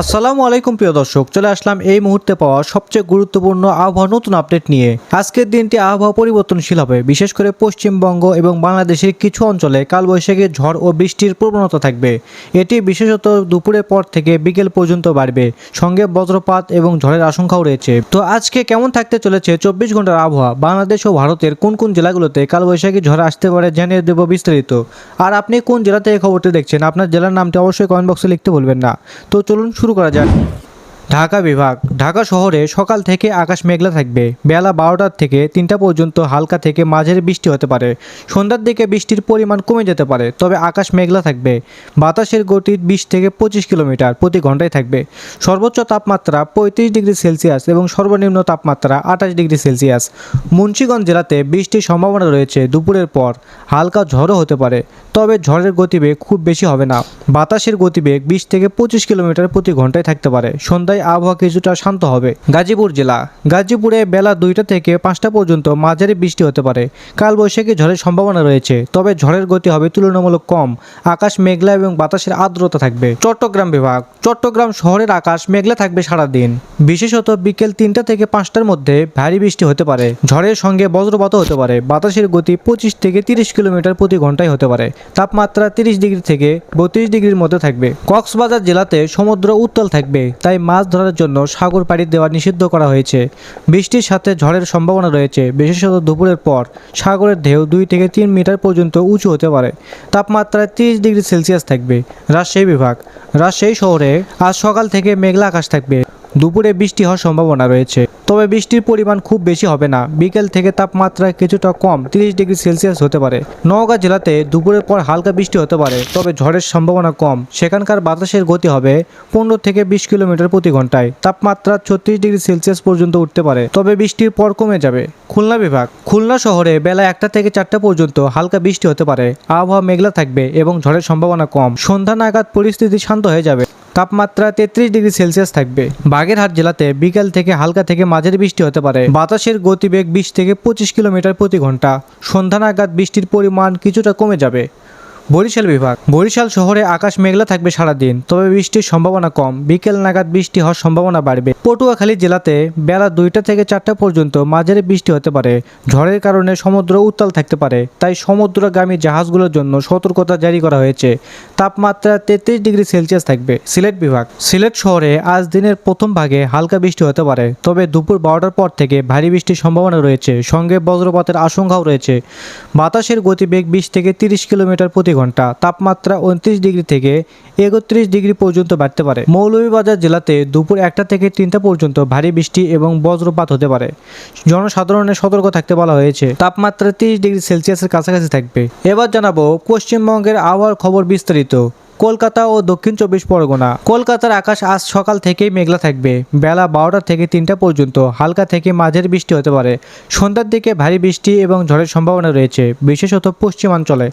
আসসালামু আলাইকুম প্রিয় দর্শক, চলে আসলাম এই মুহূর্তে পাওয়া সবচেয়ে গুরুত্বপূর্ণ আবহাওয়া নতুন আপডেট নিয়ে। আজকের দিনটি আবহাওয়া পরিবর্তনশীল হবে, বিশেষ করে পশ্চিমবঙ্গ এবং বাংলাদেশের কিছু অঞ্চলে কালবৈশাখী ঝড় ও বৃষ্টির প্রবণতা থাকবে। এটি বিশেষত দুপুরের পর থেকে বিকেল পর্যন্ত বাড়বে, সঙ্গে বজ্রপাত এবং ঝড়ের আশঙ্কাও রয়েছে। তো আজকে কেমন থাকতে চলেছে 24 ঘন্টার আবহাওয়া, বাংলাদেশ ও ভারতের কোন কোন জেলাগুলোতে কালবৈশাখী ঝড় আসতে পারে জানিয়ে দেব বিস্তারিত। আর আপনি কোন জেলাতে এই খবরটি দেখছেন, আপনার জেলার নামটি অবশ্যই কমেন্ট বক্সে লিখতে ভুলবেন না। তো চলুন শুরু করা যাক। ঢাকা বিভাগ। ঢাকা শহরে সকাল থেকে আকাশ মেঘলা থাকবে। বেলা 12টা থেকে 3টা পর্যন্ত হালকা থেকে মাঝারি বৃষ্টি হতে পারে। সন্ধ্যার দিকে বৃষ্টির পরিমাণ কমে যেতে পারে, তবে আকাশ মেঘলা থাকবে। বাতাসের গতি 20 থেকে 25 কিলোমিটার প্রতি ঘন্টায় থাকবে। সর্বোচ্চ তাপমাত্রা 35 ডিগ্রি সেলসিয়াস এবং সর্বনিম্ন তাপমাত্রা 28 ডিগ্রি সেলসিয়াস। মুন্সিগঞ্জ জেলাতে বৃষ্টির সম্ভাবনা রয়েছে। দুপুরের পর হালকা ঝড়ও হতে পারে, তবে ঝড়ের গতিবেগ খুব বেশি হবে না। বাতাসের গতিবেগ 20 থেকে 25 কিলোমিটার প্রতি ঘন্টায় থাকতে পারে। সন্ধ্যায় আবহাওয়া কিছুটা শান্ত হবে। গাজীপুর জেলা। গাজীপুরে বেলা 2টা থেকে 5টা পর্যন্ত মাঝারি বৃষ্টি হতে পারে। কালবৈশাখী ঝড়ের সম্ভাবনা রয়েছে, তবে ঝড়ের গতি হবে তুলনামূলক কম। আকাশ মেঘলা এবং বাতাসের আর্দ্রতা থাকবে। চট্টগ্রাম বিভাগ। চট্টগ্রাম শহরের আকাশ মেঘলা থাকবে সারাদিন, বিশেষত বিকেল 3টা থেকে 5টার মধ্যে ভারী বৃষ্টি হতে পারে। ঝড়ের সঙ্গে বজ্রপাতও হতে পারে। বাতাসের গতি 25 থেকে 30 কিলোমিটার প্রতি ঘন্টায় হতে পারে। তাপমাত্রা 30 ডিগ্রি থেকে 32 ডিগ্রির মধ্যে থাকবে। কক্সবাজার জেলাতে সমুদ্র উত্তাল থাকবে, তাই মাছ ধরার জন্য সাগর পাড়ি দেওয়া নিষিদ্ধ করা হয়েছে। বৃষ্টির সাথে ঝড়ের সম্ভাবনা রয়েছে, বিশেষত দুপুরের পর সাগরের ঢেউ 2 থেকে 3 মিটার পর্যন্ত উঁচু হতে পারে। তাপমাত্রা 30 ডিগ্রি সেলসিয়াস থাকবে। রাজশাহী বিভাগ। রাজশাহী শহরে আজ সকাল থেকে মেঘলা আকাশ থাকবে। দুপুরে বৃষ্টি হওয়ার সম্ভাবনা রয়েছে, তবে বৃষ্টির পরিমাণ খুব বেশি হবে না। বিকেল থেকে তাপমাত্রা কিছুটা কম 30 ডিগ্রি সেলসিয়াস হতে পারে। নওগাঁ জেলাতে দুপুরের পর হালকা বৃষ্টি হতে পারে, তবে ঝড়ের সম্ভাবনা কম। সেখানকার বাতাসের গতি হবে 15 থেকে 20 কিলোমিটার প্রতি ঘন্টায়। তাপমাত্রা 36 ডিগ্রি সেলসিয়াস পর্যন্ত উঠতে পারে, তবে বৃষ্টির পর কমে যাবে। খুলনা বিভাগ। খুলনা শহরে বেলা 1টা থেকে 4টা পর্যন্ত হালকা বৃষ্টি হতে পারে। আবহাওয়া মেঘলা থাকবে এবং ঝড়ের সম্ভাবনা কম। সন্ধ্যা নাগাদ পরিস্থিতি শান্ত হয়ে যাবে। তাপমাত্রা 33 ডিগ্রি সেলসিয়াস থাকবে। বাগেরহাট জেলাতে বিকেল থেকে হালকা থেকে মাঝারি বৃষ্টি হতে পারে। বাতাসের গতিবেগ 20 থেকে 25 কিলোমিটার প্রতি ঘন্টা। সন্ধ্যা নাগাদ বৃষ্টির পরিমাণ কিছুটা কমে যাবে। বরিশাল বিভাগ। বরিশাল শহরে আকাশ মেঘলা থাকবে সারাদিন, তবে বৃষ্টির সম্ভাবনা কম। বিকেল নাগাদ বৃষ্টি হওয়ার সম্ভাবনা বাড়বে। পটুয়াখালী জেলাতে বেলা 2টা থেকে 4টা পর্যন্ত মাঝারি বৃষ্টি হতে পারে। ঝড়ের কারণে সমুদ্র উত্তাল থাকতে পারে, তাই সমুদ্রগামী জাহাজগুলোর জন্য সতর্কতা জারি করা হয়েছে। তাপমাত্রা 33 ডিগ্রি সেলসিয়াস থাকবে। সিলেট বিভাগ। সিলেট শহরে আজ দিনের প্রথম ভাগে হালকা বৃষ্টি হতে পারে, তবে দুপুর 12টার পর থেকে ভারী বৃষ্টির সম্ভাবনা রয়েছে, সঙ্গে বজ্রপাতের আশঙ্কাও রয়েছে। বাতাসের গতিবেগ 20 থেকে 30 কিলোমিটার প্রতি ঘন্টা। তাপমাত্রা 29 ডিগ্রি থেকে 31 ডিগ্রি পর্যন্ত বাড়তে পারে। মৌলভীবাজার জেলাতে দুপুর 1টা থেকে 3টা পর্যন্ত ভারী বৃষ্টি এবং বজ্রপাত হতে পারে। জনসাধারণের সতর্ক থাকতে বলা হয়েছে। তাপমাত্রা 30 ডিগ্রি সেলসিয়াসের কাছাকাছি থাকবে। এবার জানাবো পশ্চিমবঙ্গের আবহাওয়ার খবর বিস্তারিত। কলকাতা ও দক্ষিণ 24 পরগনা। কলকাতার আকাশ আজ সকাল থেকেই মেঘলা থাকবে। বেলা 12টা থেকে 3টা পর্যন্ত হালকা থেকে মাঝারি বৃষ্টি হতে পারে। সন্ধ্যার দিকে ভারী বৃষ্টি এবং ঝড়ের সম্ভাবনা রয়েছে, বিশেষত পশ্চিমাঞ্চলে।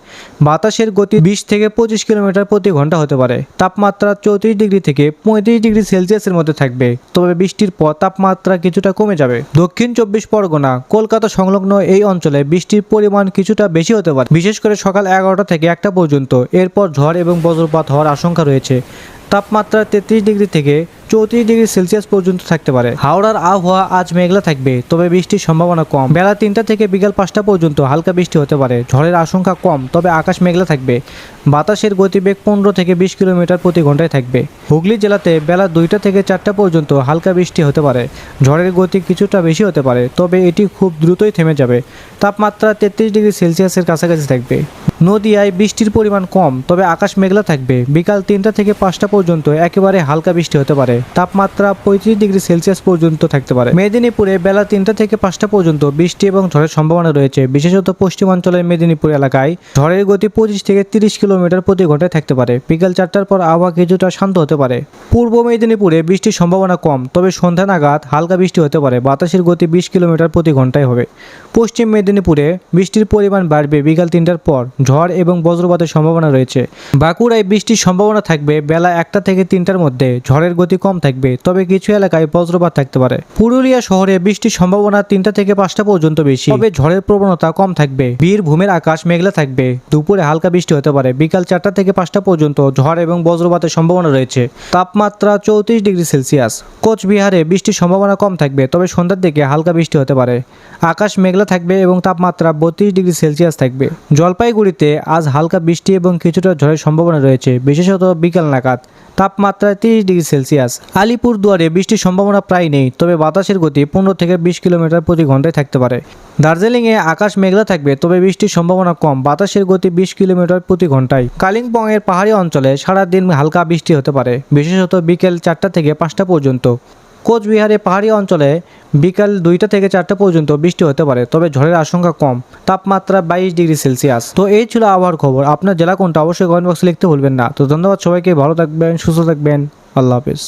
বাতাসের গতি 20 থেকে 25 কিলোমিটার প্রতি ঘন্টা হতে পারে। তাপমাত্রা 34 ডিগ্রি থেকে 35 ডিগ্রি সেলসিয়াসের মধ্যে থাকবে, তবে বৃষ্টির পর তাপমাত্রা কিছুটা কমে যাবে। দক্ষিণ 24 পরগনা। কলকাতা সংলগ্ন এই অঞ্চলে বৃষ্টির পরিমাণ কিছুটা বেশি হতে পারে, বিশেষ করে সকাল 11টা থেকে 1টা পর্যন্ত। এরপর ঝড় এবং বজ্রপাত হওয়ার আশঙ্কা রয়েছে। তাপমাত্রা 33 ডিগ্রি থেকে 34 ডিগ্রি সেলসিয়াস পর্যন্ত থাকতে পারে। হাওড়ার আবহাওয়া আজ মেঘলা থাকবে, তবে বৃষ্টির সম্ভাবনা কম। বেলা 3টা থেকে বিকাল 5টা পর্যন্ত হালকা বৃষ্টি হতে পারে। ঝড়ের আশঙ্কা কম, তবে আকাশ মেঘলা থাকবে। বাতাসের গতিবেগ 15 থেকে 20 কিলোমিটার প্রতি ঘন্টায় থাকবে। হুগলি জেলাতে বেলা 2টা থেকে 4টা পর্যন্ত হালকা বৃষ্টি হতে পারে। ঝড়ের গতি কিছুটা বেশি হতে পারে, তবে এটি খুব দ্রুতই থেমে যাবে। তাপমাত্রা 33 ডিগ্রি সেলসিয়াসের কাছাকাছি থাকবে। নদিয়ায় বৃষ্টির পরিমাণ কম, তবে আকাশ মেঘলা থাকবে। বিকাল 3টা থেকে 5টা পর্যন্ত একেবারে হালকা বৃষ্টি হতে পারে। তাপমাত্রা 35 ডিগ্রি সেলসিয়াস পর্যন্ত থাকতে পারে। মেদিনীপুরে বেলা 3টা থেকে 5টা পর্যন্ত বৃষ্টি এবং ঝড়ের সম্ভাবনা রয়েছে, বিশেষত পশ্চিমাঞ্চলের মেদিনীপুর এলাকায়। ঝড়ের গতি 25 থেকে 30 কিলোমিটার প্রতি ঘন্টায় থাকতে পারে। বিকাল 4টার পর আবহাওয়া কিছুটা শান্ত হতে পারে। পূর্ব মেদিনীপুরে বৃষ্টির সম্ভাবনা কম, তবে সন্ধ্যা নাগাদ হালকা বৃষ্টি হতে পারে। বাতাসের গতি 20 কিলোমিটার প্রতি ঘন্টায় হবে। পশ্চিম মেদিনীপুরে বৃষ্টির পরিমাণ বাড়বে বিকাল 3টার পর। ঝড় এবং বজ্রপাতের সম্ভাবনা রয়েছে। বাঁকুড়ায় বৃষ্টির সম্ভাবনা থাকবে বেলা 1টা থেকে 3টার মধ্যে। ঝড়ের গতি কম থাকবে, তবে কিছু এলাকায় বজ্রপাত থাকতে পারে। পুরুলিয়া শহরে বৃষ্টির সম্ভাবনা 3টা থেকে 5টা পর্যন্ত বেশি, তবে ঝড়ের প্রবণতা কম থাকবে। বীরভূমের আকাশ মেঘলা থাকবে, দুপুরে হালকা বৃষ্টি হতে পারে। বিকাল 4টা থেকে 5টা পর্যন্ত ঝড় এবং বজ্রপাতের সম্ভাবনা রয়েছে। তাপমাত্রা 34 ডিগ্রি সেলসিয়াস। কোচবিহারে বৃষ্টির সম্ভাবনা কম থাকবে, তবে সন্ধ্যার দিকে হালকা বৃষ্টি হতে পারে। আকাশ মেঘলা থাকবে এবং তাপমাত্রা 32 ডিগ্রি সেলসিয়াস থাকবে। জলপাইগুড়িতে আজ হালকা বৃষ্টি এবং কিছুটা ঝড়ের সম্ভাবনা রয়েছে, বিশেষত বিকাল নাগাদ। তাপমাত্রা 30 ডিগ্রি সেলসিয়াস। আলিপুরদুয়ারে বৃষ্টির সম্ভাবনা প্রায় নেই, তবে বাতাসের গতি 15 থেকে 20 কিলোমিটার প্রতি ঘন্টায় থাকতে পারে। দার্জিলিংয়ে আকাশ মেঘলা থাকবে, তবে বৃষ্টির সম্ভাবনা কম। বাতাসের গতি 20 কিলোমিটার প্রতি ঘন্টায়। কালিম্পংয়ের পাহাড়ি অঞ্চলে সারাদিন হালকা বৃষ্টি হতে পারে, বিশেষত বিকেল 4টা থেকে 5টা পর্যন্ত। কোচবিহারে পাহাড়ি অঞ্চলে বিকাল 2টা থেকে 4টা পর্যন্ত বৃষ্টি হতে পারে, তবে ঝড়ের আশঙ্কা কম। তাপমাত্রা 22 ডিগ্রি সেলসিয়াস। তো এই ছিল আবহাওয়ার খবর। আপনার জেলা কোনটা অবশ্যই কমেন্ট বক্সে লিখতে ভুলবেন না। তো ধন্যবাদ সবাইকে, ভালো থাকবেন, সুস্থ থাকবেন, আল্লাহ হাফেজ।